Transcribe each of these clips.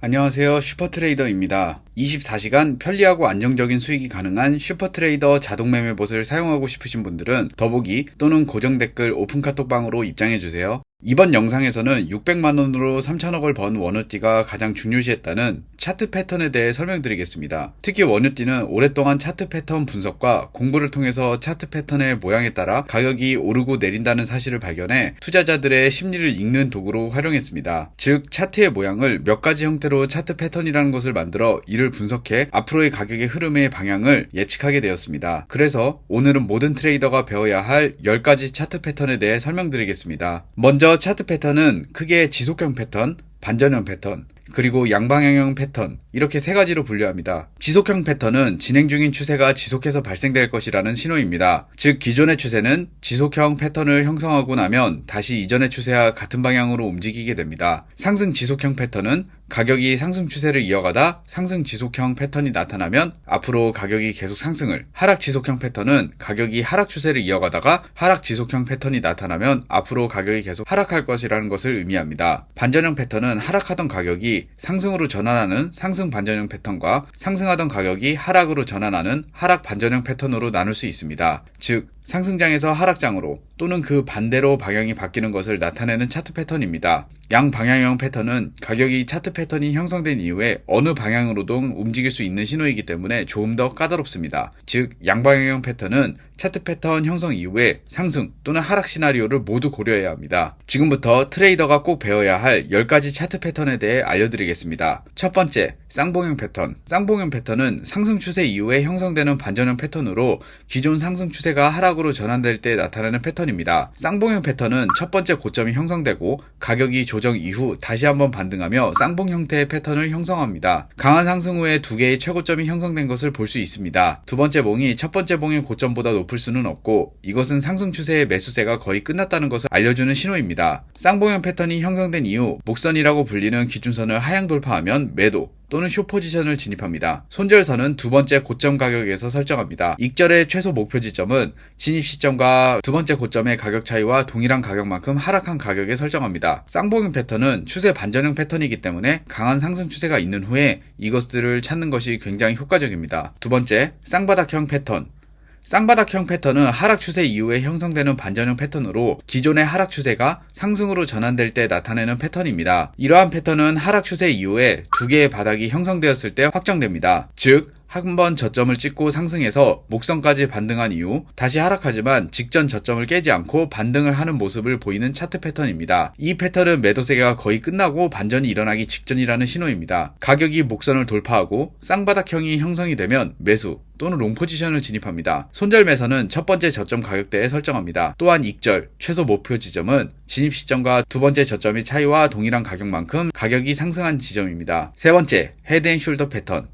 안녕하세요. 슈퍼트레이더입니다. 24시간 편리하고 안정적인 수익이 가능한 슈퍼트레이더 자동매매봇을 사용하고 싶으신 분들은 더보기 또는 고정 댓글 오픈카톡방으로 입장해주세요. 이번 영상에서는 600만원으로 3천억을 번 원우띠가 가장 중요시했다는 차트 패턴에 대해 설명드리겠습니다. 특히 원우띠는 오랫동안 차트 패턴 분석과 공부를 통해서 차트 패턴의 모양에 따라 가격이 오르고 내린다는 사실을 발견해 투자자들의 심리를 읽는 도구로 활용했습니다. 즉 차트의 모양을 몇 가지 형태로 차트 패턴이라는 것을 만들어 이를 분석해 앞으로의 가격의 흐름의 방향을 예측하게 되었습니다. 그래서 오늘은 모든 트레이더가 배워야 할 10가지 차트 패턴에 대해 설명드리겠습니다. 먼저 차트 패턴은 크게 지속형 패턴, 반전형 패턴, 그리고 양방향형 패턴 이렇게 세 가지로 분류합니다. 지속형 패턴은 진행 중인 추세가 지속해서 발생될 것이라는 신호입니다. 즉 기존의 추세는 지속형 패턴을 형성하고 나면 다시 이전의 추세와 같은 방향으로 움직이게 됩니다. 상승 지속형 패턴은 가격이 상승 추세를 이어가다 상승 지속형 패턴이 나타나면 앞으로 가격이 계속 상승을, 하락 지속형 패턴은 가격이 하락 추세를 이어가다가 하락 지속형 패턴이 나타나면 앞으로 가격이 계속 하락할 것이라는 것을 의미합니다. 반전형 패턴은 하락하던 가격이 상승으로 전환하는 상승 반전형 패턴과 상승하던 가격이 하락으로 전환하는 하락 반전형 패턴으로 나눌 수 있습니다. 즉 상승장에서 하락장으로 또는 그 반대로 방향이 바뀌는 것을 나타내는 차트 패턴입니다. 양방향형 패턴은 가격이 차트 패턴이 형성된 이후에 어느 방향으로도 움직일 수 있는 신호이기 때문에 조금 더 까다롭습니다. 즉 양방향형 패턴은 차트 패턴 형성 이후에 상승 또는 하락 시나리오를 모두 고려해야 합니다. 지금부터 트레이더가 꼭 배워야 할 10가지 차트 패턴에 대해 알려드리겠습니다. 첫 번째, 쌍봉형 패턴. 쌍봉형 패턴은 상승 추세 이후에 형성되는 반전형 패턴으로 기존 상승 추세가 하락으로 전환될 때 나타나는 패턴입니다. 쌍봉형 패턴은 첫 번째 고점이 형성되고 가격이 조정 이후 다시 한번 반등하며 쌍봉 형태의 패턴을 형성합니다. 강한 상승 후에 두 개의 최고점이 형성된 것을 볼 수 있습니다. 두 번째 봉이 첫 번째 봉의 고점보다 높을 수는 없고 이것은 상승 추세의 매수세가 거의 끝났다는 것을 알려주는 신호입니다. 쌍봉형 패턴이 형성된 이후 목선이라고 불리는 기준선을 하향 돌파하면 매도 또는 숏 포지션을 진입합니다. 손절선은 두 번째 고점 가격에서 설정합니다. 익절의 최소 목표 지점은 진입 시점과 두 번째 고점의 가격 차이와 동일한 가격만큼 하락한 가격에 설정합니다. 쌍봉형 패턴은 추세 반전형 패턴이기 때문에 강한 상승 추세가 있는 후에 이것들을 찾는 것이 굉장히 효과적입니다. 두 번째, 쌍바닥형 패턴. 쌍바닥형 패턴은 하락 추세 이후에 형성되는 반전형 패턴으로 기존의 하락 추세가 상승으로 전환될 때 나타내는 패턴입니다. 이러한 패턴은 하락 추세 이후에 두 개의 바닥이 형성되었을 때 확정됩니다. 즉 한 번 저점을 찍고 상승해서 목선까지 반등한 이후 다시 하락하지만 직전 저점을 깨지 않고 반등을 하는 모습을 보이는 차트 패턴입니다. 이 패턴은 매도세가 거의 끝나고 반전이 일어나기 직전이라는 신호입니다. 가격이 목선을 돌파하고 쌍바닥형이 형성이 되면 매수 또는 롱 포지션을 진입합니다. 손절 매선은 첫 번째 저점 가격대에 설정합니다. 또한 익절, 최소 목표 지점은 진입 시점과 두 번째 저점의 차이와 동일한 가격만큼 가격이 상승한 지점입니다. 세 번째, 헤드앤숄더 패턴.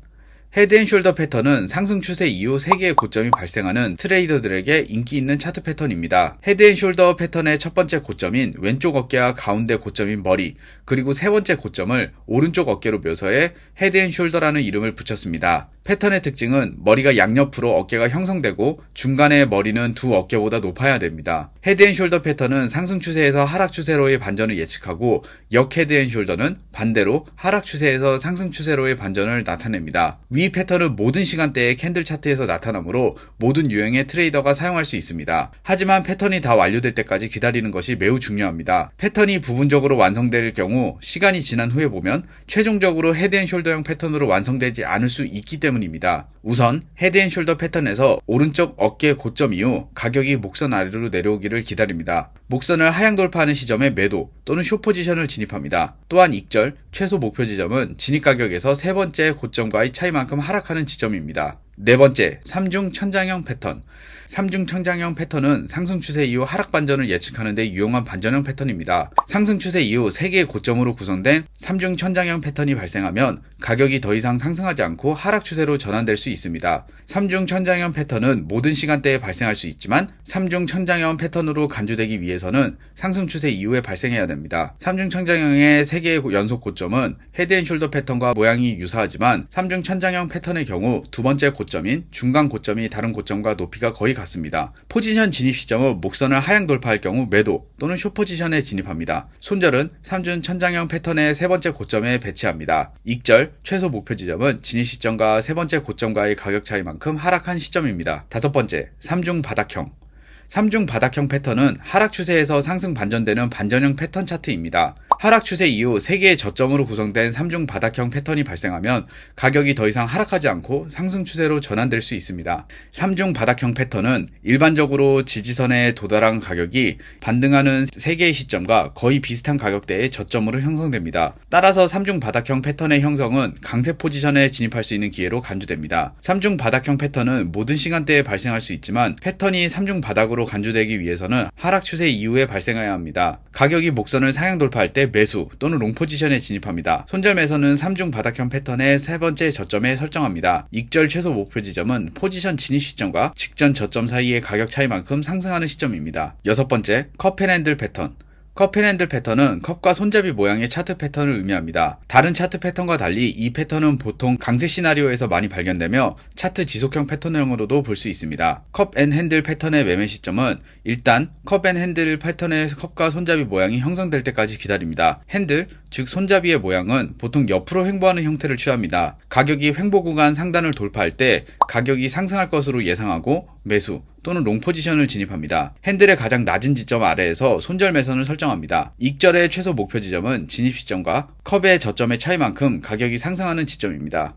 헤드앤숄더 패턴은 상승 추세 이후 3개의 고점이 발생하는 트레이더들에게 인기 있는 차트 패턴입니다. 헤드앤숄더 패턴의 첫 번째 고점인 왼쪽 어깨와 가운데 고점인 머리, 그리고 세 번째 고점을 오른쪽 어깨로 묘사해 헤드앤숄더라는 이름을 붙였습니다. 패턴의 특징은 머리가 양옆으로 어깨가 형성되고 중간에 머리는 두 어깨보다 높아야 됩니다. 헤드앤숄더 패턴은 상승 추세에서 하락 추세로의 반전을 예측하고 역 헤드앤숄더는 반대로 하락 추세에서 상승 추세로의 반전을 나타냅니다. 위 패턴은 모든 시간대의 캔들 차트에서 나타나므로 모든 유형의 트레이더가 사용할 수 있습니다. 하지만 패턴이 다 완료될 때까지 기다리는 것이 매우 중요합니다. 패턴이 부분적으로 완성될 경우 시간이 지난 후에 보면 최종적으로 헤드앤숄더형 패턴으로 완성되지 않을 수 있기 때문입니다. 우선 헤드앤숄더 패턴에서 오른쪽 어깨 고점 이후 가격이 목선 아래로 내려오기를 기다립니다. 목선을 하향 돌파하는 시점에 매도 또는 숏 포지션을 진입합니다. 또한 익절, 최소 목표 지점은 진입 가격에서 세 번째 고점과의 차이만큼 하락하는 지점입니다. 네 번째, 삼중 천장형 패턴. 삼중 천장형 패턴은 상승 추세 이후 하락 반전을 예측하는 데 유용한 반전형 패턴입니다. 상승 추세 이후 3개의 고점으로 구성된 삼중 천장형 패턴이 발생하면 가격이 더 이상 상승하지 않고 하락 추세로 전환될 수 있습니다. 삼중 천장형 패턴은 모든 시간대에 발생할 수 있지만 삼중 천장형 패턴으로 간주되기 위해서는 상승 추세 이후에 발생해야 됩니다. 삼중 천장형의 3개의 연속 고점은 헤드앤숄더 패턴과 모양이 유사하지만 삼중 천장형 패턴의 경우 두 번째 고점인 중간 고점이 다른 고점과 높이가 거의 같습니다. 포지션 진입 시점은 목선을 하향 돌파할 경우 매도 또는 숏 포지션에 진입합니다. 손절은 3중 천장형 패턴의 세 번째 고점에 배치합니다. 익절, 최소 목표 지점은 진입 시점과 세 번째 고점과의 가격 차이만큼 하락한 시점입니다. 다섯 번째, 3중 바닥형. 3중 바닥형 패턴은 하락 추세에서 상승 반전되는 반전형 패턴 차트입니다. 하락 추세 이후 3개의 저점으로 구성된 3중 바닥형 패턴이 발생하면 가격이 더 이상 하락하지 않고 상승 추세로 전환될 수 있습니다. 3중 바닥형 패턴은 일반적으로 지지선에 도달한 가격이 반등하는 3개의 시점과 거의 비슷한 가격대의 저점으로 형성됩니다. 따라서 3중 바닥형 패턴의 형성은 강세 포지션에 진입할 수 있는 기회로 간주됩니다. 3중 바닥형 패턴은 모든 시간대에 발생할 수 있지만 패턴이 3중 바닥으로 간주되기 위해서는 하락 추세 이후에 발생해야 합니다. 가격이 목선을 상향 돌파할 때 매수 또는 롱 포지션에 진입합니다. 손절 매수는 3중 바닥형 패턴의 세 번째 저점에 설정합니다. 익절 최소 목표 지점은 포지션 진입 시점과 직전 저점 사이의 가격 차이만큼 상승하는 시점입니다. 여섯 번째, 컵앤핸들 패턴. 컵앤핸들 패턴은 컵과 손잡이 모양의 차트 패턴을 의미합니다. 다른 차트 패턴과 달리 이 패턴은 보통 강세 시나리오에서 많이 발견되며 차트 지속형 패턴형으로도 볼 수 있습니다. 컵앤핸들 패턴의 매매 시점은 일단 컵앤핸들 패턴의 컵과 손잡이 모양이 형성될 때까지 기다립니다. 핸들, 즉 손잡이의 모양은 보통 옆으로 횡보하는 형태를 취합니다. 가격이 횡보 구간 상단을 돌파할 때 가격이 상승할 것으로 예상하고 매수 또는 롱 포지션을 진입합니다. 핸들의 가장 낮은 지점 아래에서 손절 매선을 설정합니다. 익절의 최소 목표 지점은 진입 시점과 컵의 저점의 차이만큼 가격이 상승하는 지점입니다.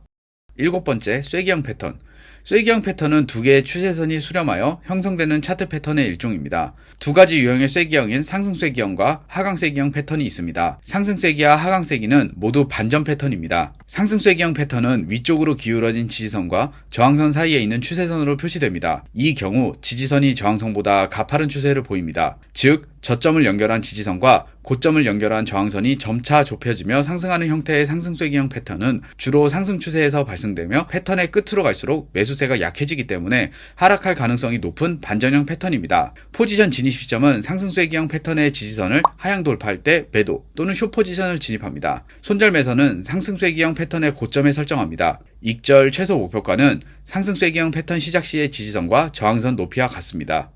일곱 번째, 쐐기형 패턴. 쐐기형 패턴은 두 개의 추세선이 수렴하여 형성되는 차트 패턴의 일종입니다. 두 가지 유형의 쐐기형인 상승 쐐기형과 하강 쐐기형 패턴이 있습니다. 상승 쐐기와 하강 쐐기는 모두 반전 패턴입니다. 상승 쐐기형 패턴은 위쪽으로 기울어진 지지선과 저항선 사이에 있는 추세선으로 표시됩니다. 이 경우 지지선이 저항선보다 가파른 추세를 보입니다. 즉, 저점을 연결한 지지선과 고점을 연결한 저항선이 점차 좁혀지며 상승하는 형태의 상승 쐐기형 패턴은 주로 상승 추세에서 발생되며 패턴의 끝으로 갈수록 매수세가 약해지기 때문에 하락할 가능성이 높은 반전형 패턴입니다. 포지션 진입 시점은 상승 쐐기형 패턴의 지지선을 하향 돌파할 때 매도 또는 숏 포지션을 진입합니다. 손절 매선은 상승 쐐기형 패턴의 고점에 설정합니다. 익절 최소 목표가는 상승 쐐기형 패턴 시작 시의 지지선과 저항선 높이와 같습니다.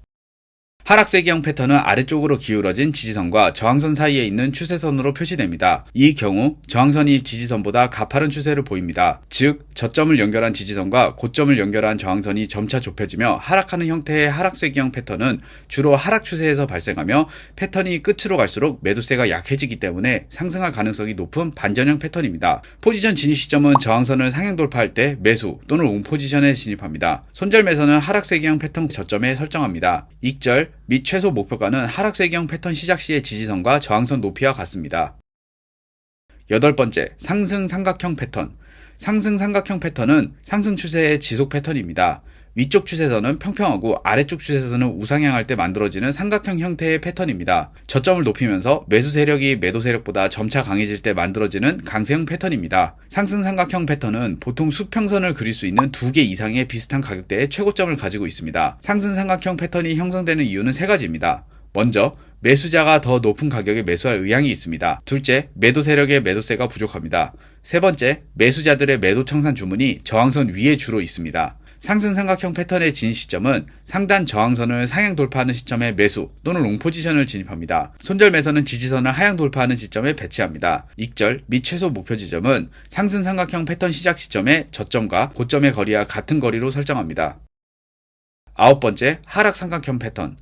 하락 쐐기형 패턴은 아래쪽으로 기울어진 지지선과 저항선 사이에 있는 추세선으로 표시됩니다. 이 경우 저항선이 지지선보다 가파른 추세를 보입니다. 즉, 저점을 연결한 지지선과 고점을 연결한 저항선이 점차 좁혀지며 하락하는 형태의 하락 쐐기형 패턴은 주로 하락 추세에서 발생하며 패턴이 끝으로 갈수록 매도세가 약해지기 때문에 상승할 가능성이 높은 반전형 패턴입니다. 포지션 진입 시점은 저항선을 상향 돌파할 때 매수 또는 롱 포지션에 진입합니다. 손절 매선은 하락 쐐기형 패턴 저점에 설정합니다. 익절 및 최소 목표가는 하락 쐐기형 패턴 시작 시의 지지선과 저항선 높이와 같습니다. 여덟 번째, 상승 삼각형 패턴. 상승 삼각형 패턴은 상승 추세의 지속 패턴입니다. 위쪽 추세선은 평평하고 아래쪽 추세선은 우상향할 때 만들어지는 삼각형 형태의 패턴입니다. 저점을 높이면서 매수 세력이 매도 세력보다 점차 강해질 때 만들어지는 강세형 패턴입니다. 상승 삼각형 패턴은 보통 수평선을 그릴 수 있는 2개 이상의 비슷한 가격대의 최고점을 가지고 있습니다. 상승 삼각형 패턴이 형성되는 이유는 세 가지입니다. 먼저, 매수자가 더 높은 가격에 매수할 의향이 있습니다. 둘째, 매도 세력의 매도세가 부족합니다. 세 번째, 매수자들의 매도 청산 주문이 저항선 위에 주로 있습니다. 상승 삼각형 패턴의 진입 시점은 상단 저항선을 상향 돌파하는 시점에 매수 또는 롱 포지션을 진입합니다. 손절 매선은 지지선을 하향 돌파하는 시점에 배치합니다. 익절 및 최소 목표 지점은 상승 삼각형 패턴 시작 시점의 저점과 고점의 거리와 같은 거리로 설정합니다. 아홉 번째, 하락 삼각형 패턴.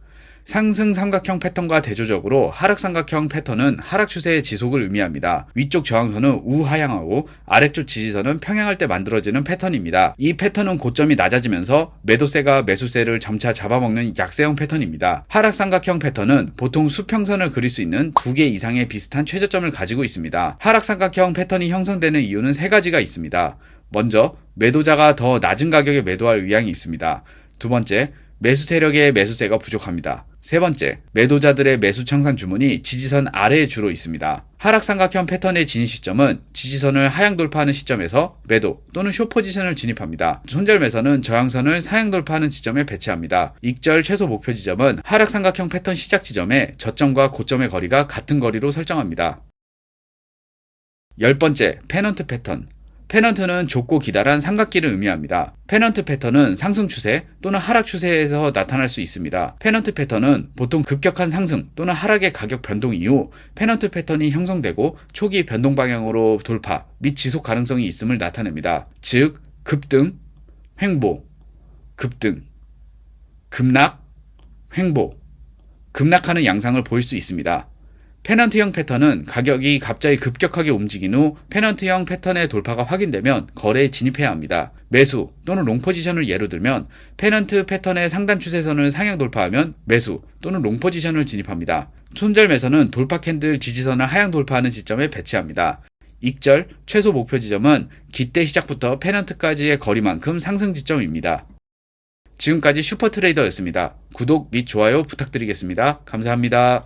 상승 삼각형 패턴과 대조적으로 하락 삼각형 패턴은 하락 추세의 지속을 의미합니다. 위쪽 저항선은 우하향하고 아래쪽 지지선은 평행할 때 만들어지는 패턴입니다. 이 패턴은 고점이 낮아지면서 매도세가 매수세를 점차 잡아먹는 약세형 패턴입니다. 하락 삼각형 패턴은 보통 수평선을 그릴 수 있는 2개 이상의 비슷한 최저점을 가지고 있습니다. 하락 삼각형 패턴이 형성되는 이유는 세 가지가 있습니다. 먼저, 매도자가 더 낮은 가격에 매도할 의향이 있습니다. 두 번째, 매수 세력의 매수세가 부족합니다. 세 번째, 매도자들의 매수 청산 주문이 지지선 아래에 주로 있습니다. 하락 삼각형 패턴의 진입 시점은 지지선을 하향 돌파하는 시점에서 매도 또는 숏 포지션을 진입합니다. 손절 매선은 저항선을 상향 돌파하는 지점에 배치합니다. 익절 최소 목표 지점은 하락 삼각형 패턴 시작 지점에 저점과 고점의 거리가 같은 거리로 설정합니다. 열 번째, 페넌트 패턴. 페넌트는 좁고 기다란 삼각기를 의미합니다. 페넌트 패턴은 상승 추세 또는 하락 추세에서 나타날 수 있습니다. 페넌트 패턴은 보통 급격한 상승 또는 하락의 가격 변동 이후 페넌트 패턴이 형성되고 초기 변동 방향으로 돌파 및 지속 가능성이 있음을 나타냅니다. 즉, 급등, 횡보, 급등, 급락, 횡보, 급락하는 양상을 보일 수 있습니다. 페넌트형 패턴은 가격이 갑자기 급격하게 움직인 후 페넌트형 패턴의 돌파가 확인되면 거래에 진입해야 합니다. 매수 또는 롱 포지션을 예로 들면 페넌트 패턴의 상단 추세선을 상향 돌파하면 매수 또는 롱 포지션을 진입합니다. 손절매수는 돌파 캔들 지지선을 하향 돌파하는 지점에 배치합니다. 익절, 최소 목표 지점은 기대 시작부터 페넌트까지의 거리만큼 상승 지점입니다. 지금까지 슈퍼트레이더였습니다. 구독 및 좋아요 부탁드리겠습니다. 감사합니다.